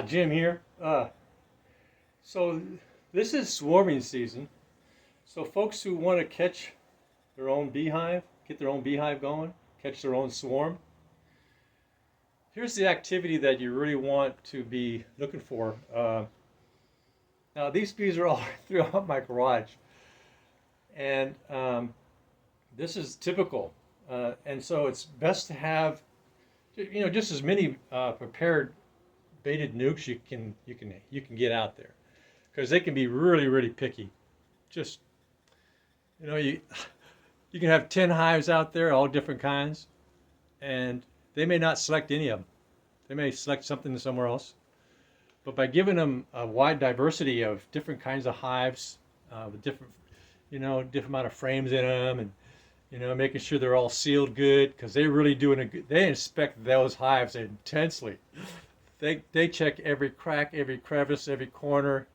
Jim here. So this is swarming season. So folks who want to catch their own beehive, get their own beehive going, catch their own swarm. Here's the activity that you really want to be looking for. Now these bees are all throughout my garage, and this is typical. And so it's best to have, just as many prepared baited nukes you can get out there, because they can be really picky. Just you can have 10 hives out there, all different kinds, and they may not select any of them. They may select something somewhere else. But by giving them a wide diversity of different kinds of hives, with different amount of frames in them, and making sure they're all sealed good, because they really they inspect those hives intensely. They check every crack, every crevice, every corner.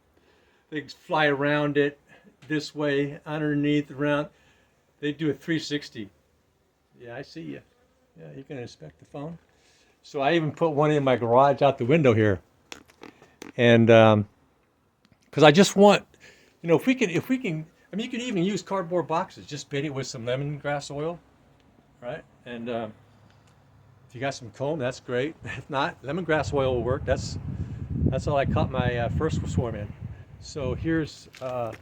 They fly around it, this way, underneath, around. They do a 360. Yeah, I see you. Yeah, you can inspect the phone. So I even put one in my garage out the window here, and because I just want, if we can. I mean, you can even use cardboard boxes. Just bait it with some lemongrass oil, right? And if you got some comb, that's great. If not, lemongrass oil will work. That's all I caught my first swarm in. So here's the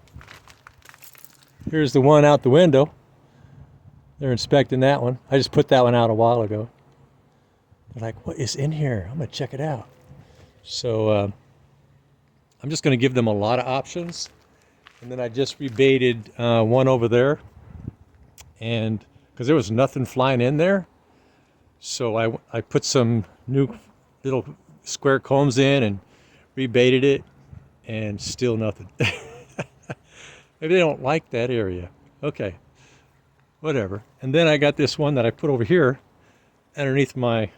one out the window. They're inspecting that one. I just put that one out a while ago. They're like, "What is in here? I'm gonna check it out." So I'm just gonna give them a lot of options. And then I just rebaited one over there, and because there was nothing flying in there, so I put some new little square combs in and rebaited it, and still nothing. Maybe they don't like that area. Okay, whatever. And then I got this one that I put over here underneath my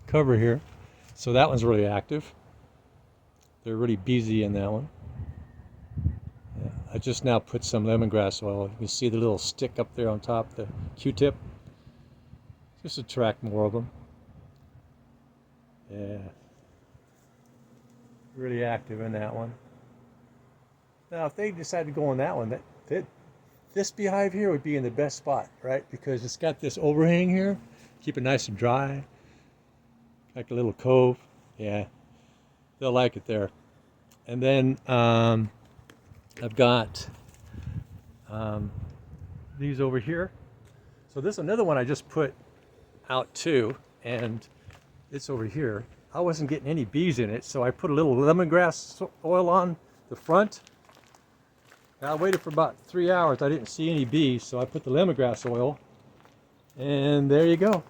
cover here. So that one's really active. They're really busy in that one. Yeah, I just now put some lemongrass oil. You can see the little stick up there on top, the Q-tip. Just attract more of them. Yeah. Really active in that one. Now, if they decide to go on that one, this beehive here would be in the best spot, right? Because it's got this overhang here, keep it nice and dry, like a little cove. Yeah, they'll like it there. And then I've got these over here. So this is another one I just put out too, and it's over here. I wasn't getting any bees in it, so I put a little lemongrass oil on the front. I waited for about 3 hours. I didn't see any bees, so I put the lemongrass oil, and there you go.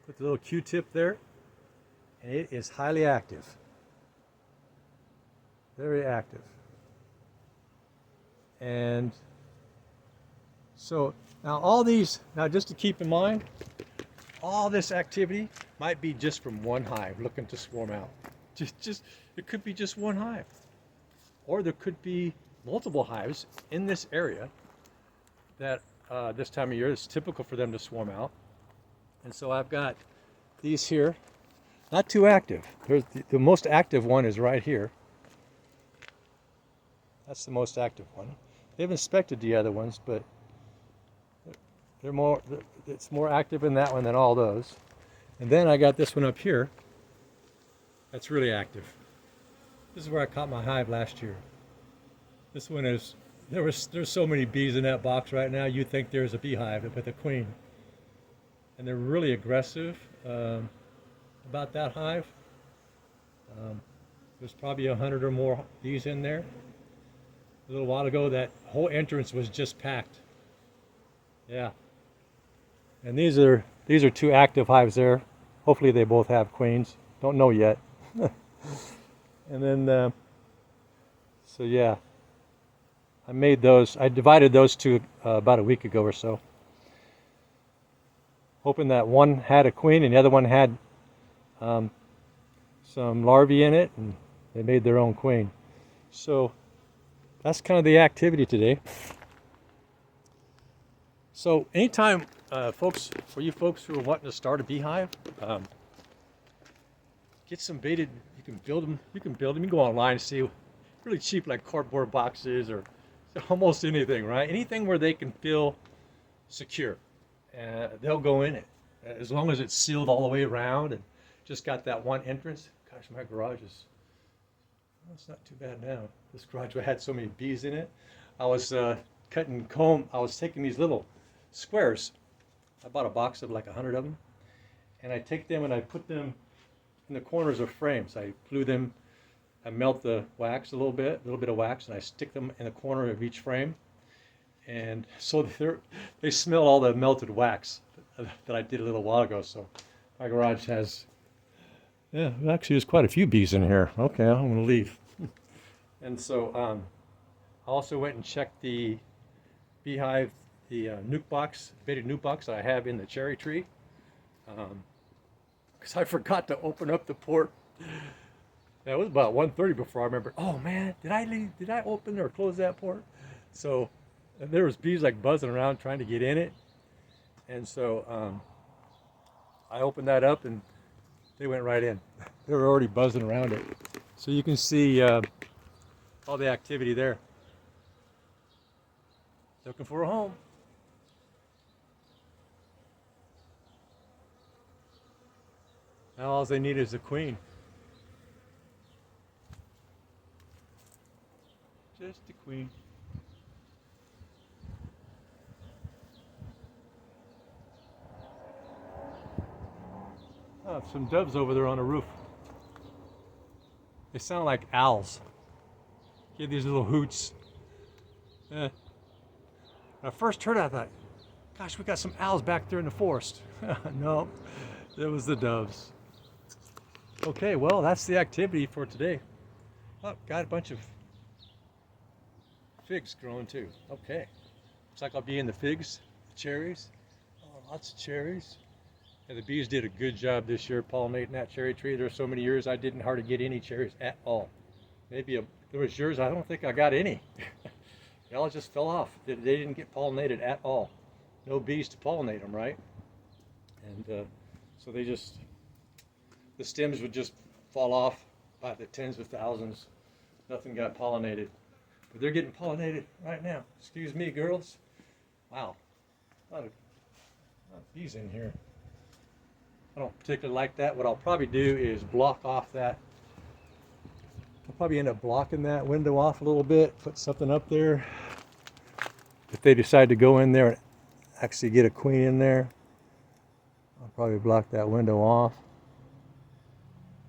Put the little Q-tip there, and it is highly active. Very active. And so now just to keep in mind, all this activity might be just from one hive looking to swarm out. It could be just one hive. Or there could be multiple hives in this area that this time of year is typical for them to swarm out. And so I've got these here, not too active. The most active one is right here. That's the most active one. They've inspected the other ones, but it's more active in that one than all those. And then I got this one up here that's really active. This is where I caught my hive last year. This one there's so many bees in that box right now, you'd think there's a beehive with a queen. And they're really aggressive about that hive. There's probably 100 or more bees in there. A little while ago, that whole entrance was just packed. Yeah. And these are 2 active hives there. Hopefully they both have queens. Don't know yet. And then, so yeah, I divided those 2 about a week ago or so, hoping that one had a queen and the other one had some larvae in it, and they made their own queen. So that's kind of the activity today. So anytime, for you folks who are wanting to start a beehive, get some baited. You can build them. You can build them. You can go online and see really cheap, like cardboard boxes or almost anything, right? Anything where they can feel secure. They'll go in it as long as it's sealed all the way around and just got that one entrance. Gosh, my garage is, well, it's not too bad now. This garage had so many bees in it. I was cutting comb. I was taking these little squares. I bought a box of like 100 of them, and I take them and I put them in the corners of frames. I glue them. I melt the wax a little bit of wax, and I stick them in the corner of each frame. And so they smell all the melted wax that I did a little while ago. So my garage has, yeah, actually there's quite a few bees in here. Okay, I'm gonna leave. And so I also went and checked the beehive, the nuke box, baited nuke box I have in the cherry tree. Because I forgot to open up the port. It was about 1:30 before I remembered. Oh man, did I open or close that port? So and there was bees like buzzing around trying to get in it, and so I opened that up and they went right in. They were already buzzing around it, so you can see all the activity there. Looking for a home. Now all they need is a queen. Just a queen. Oh, some doves over there on the roof. They sound like owls. Give these little hoots. When I first heard it, I thought, gosh, we got some owls back there in the forest. No, it was the doves. Okay, well, that's the activity for today. Oh, got a bunch of figs growing too. Okay. Looks like I'll be in the figs, the cherries. Oh, lots of cherries. And the bees did a good job this year pollinating that cherry tree. There were so many years I didn't hardly get any cherries at all. Maybe there was years I don't think I got any. They all just fell off. They didn't get pollinated at all. No bees to pollinate them, right? And so they just, the stems would just fall off by the tens of thousands. Nothing got pollinated. But they're getting pollinated right now. Excuse me, girls. Wow, a lot of bees in here. I don't particularly like that. What I'll probably do is block off that. I'll probably end up blocking that window off a little bit, put something up there. If they decide to go in there and actually get a queen in there, I'll probably block that window off.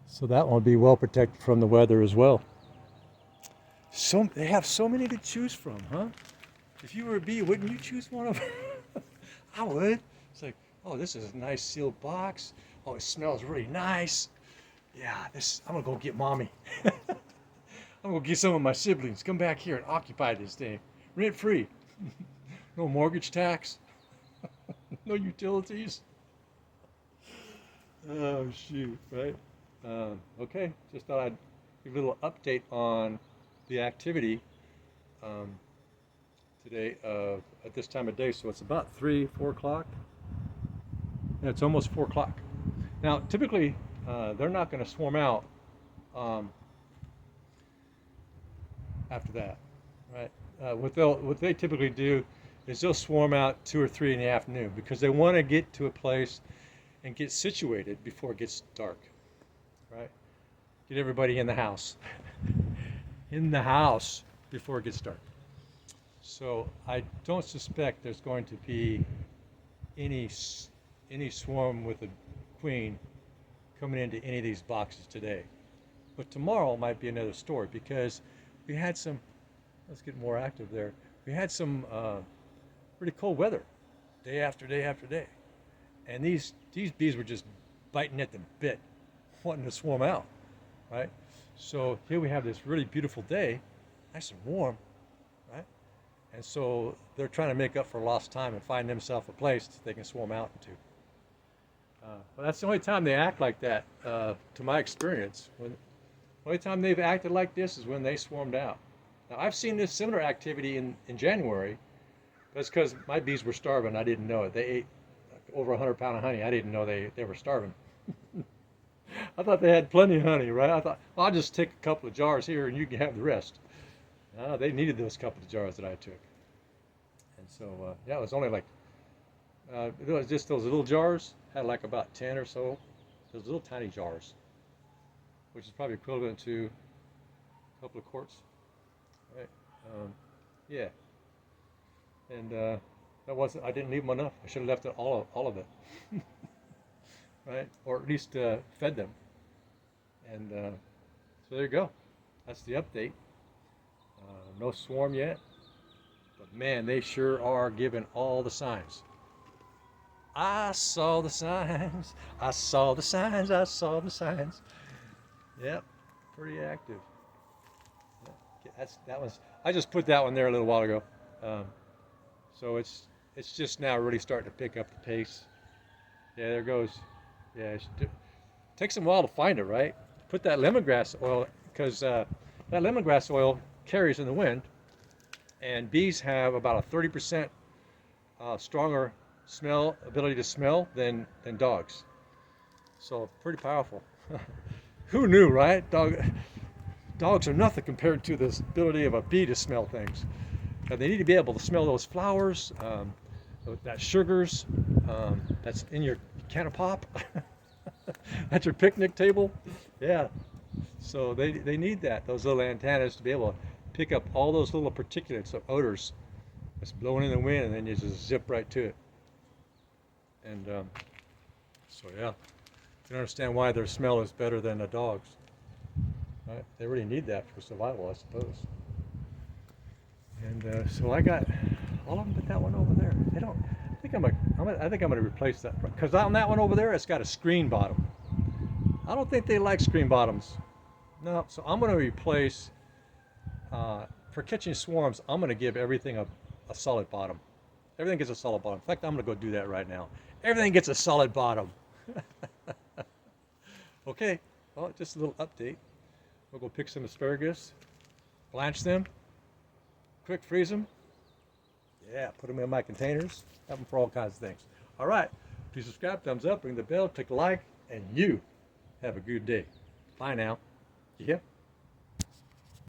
So that one will be well protected from the weather as well. So they have so many to choose from, huh? If you were a bee, wouldn't you choose one of them? I would. It's like, oh, this is a nice sealed box. Oh, it smells really nice. Yeah, I'm gonna go get mommy. I'm gonna get some of my siblings. Come back here and occupy this thing. Rent free. No mortgage tax. No utilities. Oh, shoot, right? Okay, just thought I'd give a little update on the activity today at this time of day. So it's about 3, 4 o'clock. Yeah, it's almost 4 o'clock. Now, typically, they're not going to swarm out after that, right? What they typically do is they'll swarm out 2 or 3 in the afternoon because they want to get to a place and get situated before it gets dark, right? Get everybody in the house, in the house before it gets dark. So I don't suspect there's going to be any swarm with a queen coming into any of these boxes today. But tomorrow might be another story because we had some, let's get more active there. We had some pretty cold weather day after day after day. And these bees were just biting at the bit, wanting to swarm out, right? So here we have this really beautiful day, nice and warm, right? And so they're trying to make up for lost time and find themselves a place that they can swarm out into. But that's the only time they act like that, to my experience. The only time they've acted like this is when they swarmed out. Now, I've seen this similar activity in January. That's because my bees were starving. I didn't know it. They ate over 100 pounds of honey. I didn't know they were starving. I thought they had plenty of honey, right? I thought, well, I'll just take a couple of jars here and you can have the rest. They needed those couple of jars that I took. And so, yeah, it was only like, it was just those little jars, had like about 10 or so, those little tiny jars, which is probably equivalent to a couple of quarts, right? Yeah, and that wasn't, I didn't leave them enough. I should have left all of it, right? Or at least fed them. And so there you go. That's the update. No swarm yet, but man, they sure are giving all the signs. I saw the signs. I saw the signs. I saw the signs. Yep, pretty active. Yeah, that was. I just put that one there a little while ago. So it's just now really starting to pick up the pace. Yeah, there goes. Yeah, it takes them a while to find it, right? Put that lemongrass oil, because that lemongrass oil carries in the wind, and bees have about a 30% stronger ability to smell than dogs. So pretty powerful. Who knew, right? Dogs are nothing compared to this ability of a bee to smell things. They need to be able to smell those flowers, that sugars that's in your can of pop at your picnic table. Yeah. So they need those little antennas to be able to pick up all those little particulates of odors that's blowing in the wind, and then you just zip right to it. And so yeah, you can understand why their smell is better than a dog's. Right? They really need that for survival, I suppose. And so I got all of them but that one over there. They don't. I think I'm gonna replace that, because on that one over there, it's got a screen bottom. I don't think they like screen bottoms. No, so I'm gonna replace. For catching swarms, I'm gonna give everything a solid bottom. Everything gets a solid bottom. In fact, I'm gonna go do that right now. Everything gets a solid bottom. Okay, well, just a little update. We'll go pick some asparagus, blanch them, quick freeze them. Yeah, put them in my containers. Have them for all kinds of things. All right, please subscribe, thumbs up, ring the bell, click like, and you have a good day. Bye now. Yeah.